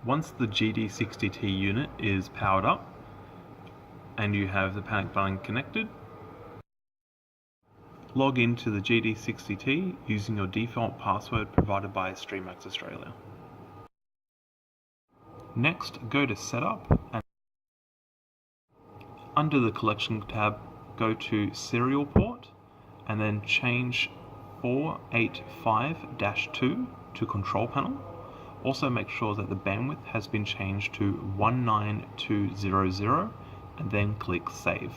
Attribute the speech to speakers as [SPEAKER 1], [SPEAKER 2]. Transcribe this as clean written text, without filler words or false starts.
[SPEAKER 1] Once the GD60T unit is powered up and you have the panic button connected, log into the GD60T using your default password provided by Streamax Australia. Next, go to Setup and under the Collection tab, go to Serial Port and then change 485-2 to Control Panel. Also make sure that the bandwidth has been changed to 19200 and then click Save.